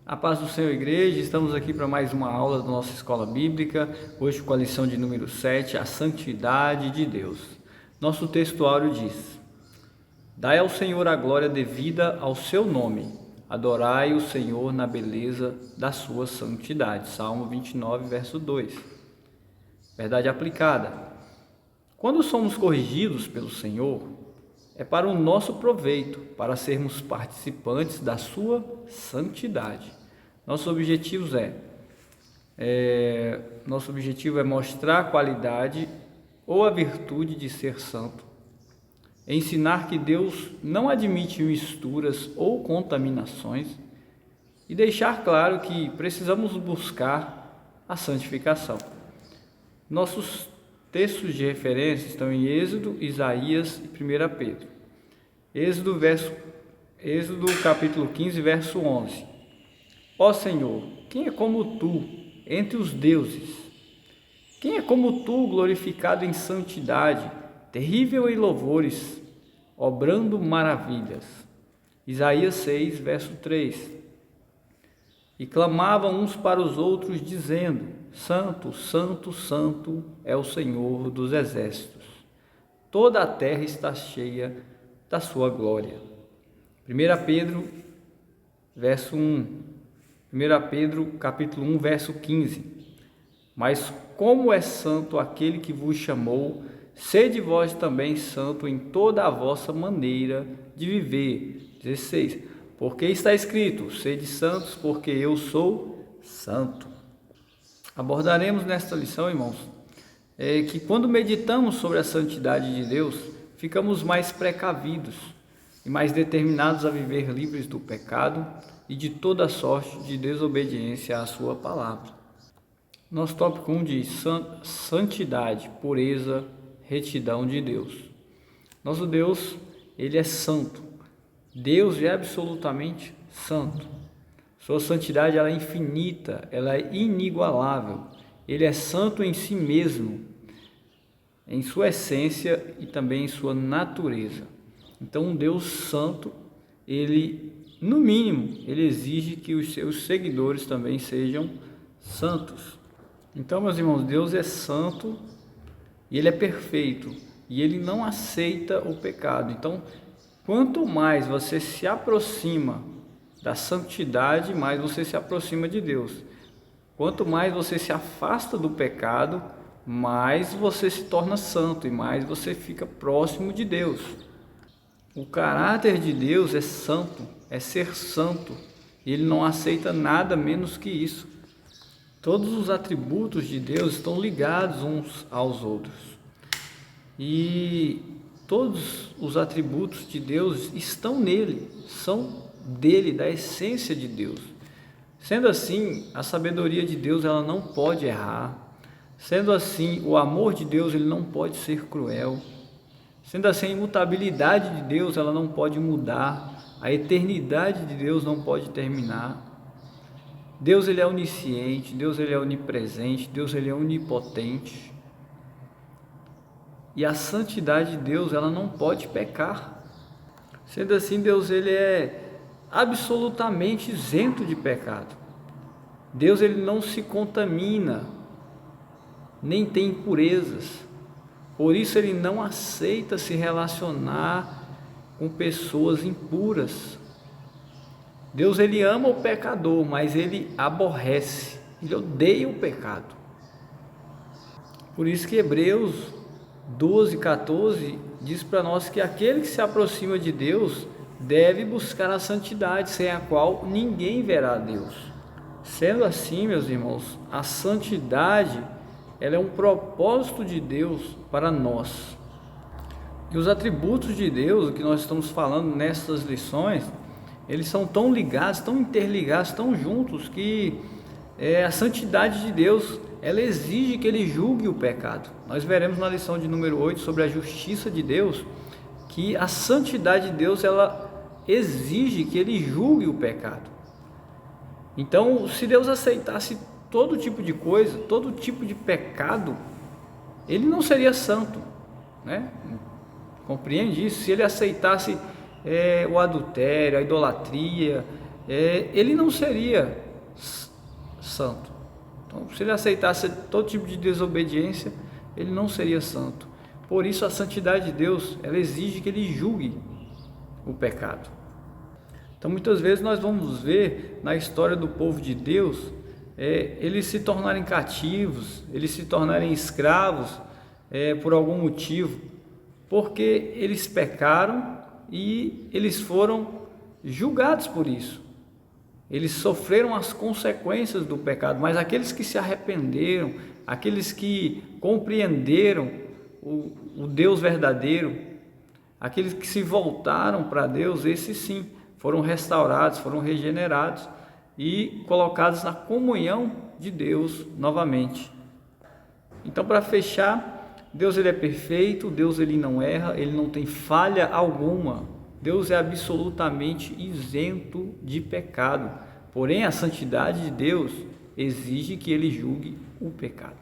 A paz do Senhor, igreja, estamos aqui para mais uma aula da nossa escola bíblica, hoje com a lição de número 7, a santidade de Deus. Nosso textuário diz: Dai ao Senhor a glória devida ao seu nome, adorai o Senhor na beleza da sua santidade. Salmo 29, verso 2. Verdade aplicada. Quando somos corrigidos pelo Senhor, é para o nosso proveito, para sermos participantes da sua santidade. Nosso objetivo é mostrar a qualidade ou a virtude de ser santo, ensinar que Deus não admite misturas ou contaminações e deixar claro que precisamos buscar a santificação. Nossos textos de referência estão em Êxodo, Isaías e 1 Pedro. Êxodo capítulo 15, verso 11. Ó Senhor, quem é como Tu entre os deuses? Quem é como Tu, glorificado em santidade, terrível em louvores, obrando maravilhas? Isaías 6, verso 3. E clamavam uns para os outros, dizendo: Santo, Santo, Santo é o Senhor dos exércitos. Toda a terra está cheia da sua glória. 1 Pedro, verso 1. 1 Pedro, capítulo 1, verso 15. Mas como é santo aquele que vos chamou, sede vós também santo em toda a vossa maneira de viver. 16. Porque está escrito: sede santos, porque eu sou santo. Abordaremos nesta lição, irmãos, que quando meditamos sobre a santidade de Deus, ficamos mais precavidos e mais determinados a viver livres do pecado e de toda sorte de desobediência à sua palavra. Nosso tópico 1 diz: santidade, pureza, retidão de Deus. Nosso Deus, Ele é santo. Deus é absolutamente santo. Sua santidade ela é infinita, ela é inigualável. Ele é santo em si mesmo, em sua essência e também em sua natureza. Então, um Deus santo, ele, no mínimo, ele exige que os seus seguidores também sejam santos. Então, meus irmãos, Deus é santo e ele é perfeito e ele não aceita o pecado. Então, quanto mais você se aproxima da santidade, mais você se aproxima de Deus. Quanto mais você se afasta do pecado, mais você se torna santo e mais você fica próximo de Deus. O caráter de Deus é santo, é ser santo. Ele não aceita nada menos que isso. Todos os atributos de Deus estão ligados uns aos outros. E todos os atributos de Deus estão nele, são dele, da essência de Deus. Sendo assim, a sabedoria de Deus ela não pode errar. Sendo assim, o amor de Deus ele não pode ser cruel. Sendo assim, a imutabilidade de Deus ela não pode mudar. A eternidade de Deus não pode terminar. Deus ele é onisciente, Deus ele é onipresente, Deus ele é onipotente. E a santidade de Deus, ela não pode pecar. Sendo assim, Deus ele é absolutamente isento de pecado. Deus ele não se contamina, nem tem impurezas. Por isso ele não aceita se relacionar com pessoas impuras. Deus ele ama o pecador, mas ele aborrece, ele odeia o pecado. Por isso que Hebreus 12:14 diz para nós que aquele que se aproxima de Deus deve buscar a santidade, sem a qual ninguém verá a Deus. Sendo assim, meus irmãos, a santidade ela é um propósito de Deus para nós. E os atributos de Deus, que nós estamos falando nessas lições, eles são tão ligados, tão interligados, tão juntos, que a santidade de Deus ela exige que ele julgue o pecado. Nós veremos na lição de número 8 sobre a justiça de Deus, que a santidade de Deus ela exige que ele julgue o pecado. Então, se Deus aceitasse todo tipo de coisa, todo tipo de pecado, ele não seria santo, né? Compreende isso? Se ele aceitasse o adultério, a idolatria, ele não seria santo. Então, se ele aceitasse todo tipo de desobediência, ele não seria santo. Por isso, a santidade de Deus, ela exige que ele julgue o pecado. Então, muitas vezes nós vamos ver na história do povo de Deus, eles se tornarem cativos, eles se tornarem escravos por algum motivo, porque eles pecaram e eles foram julgados por isso. Eles sofreram as consequências do pecado, mas aqueles que se arrependeram, aqueles que compreenderam o Deus verdadeiro, aqueles que se voltaram para Deus, esses sim foram restaurados, foram regenerados e colocados na comunhão de Deus novamente. Então, para fechar, Deus ele é perfeito, Deus ele não erra, ele não tem falha alguma. Deus é absolutamente isento de pecado. Porém, a santidade de Deus exige que ele julgue o pecado.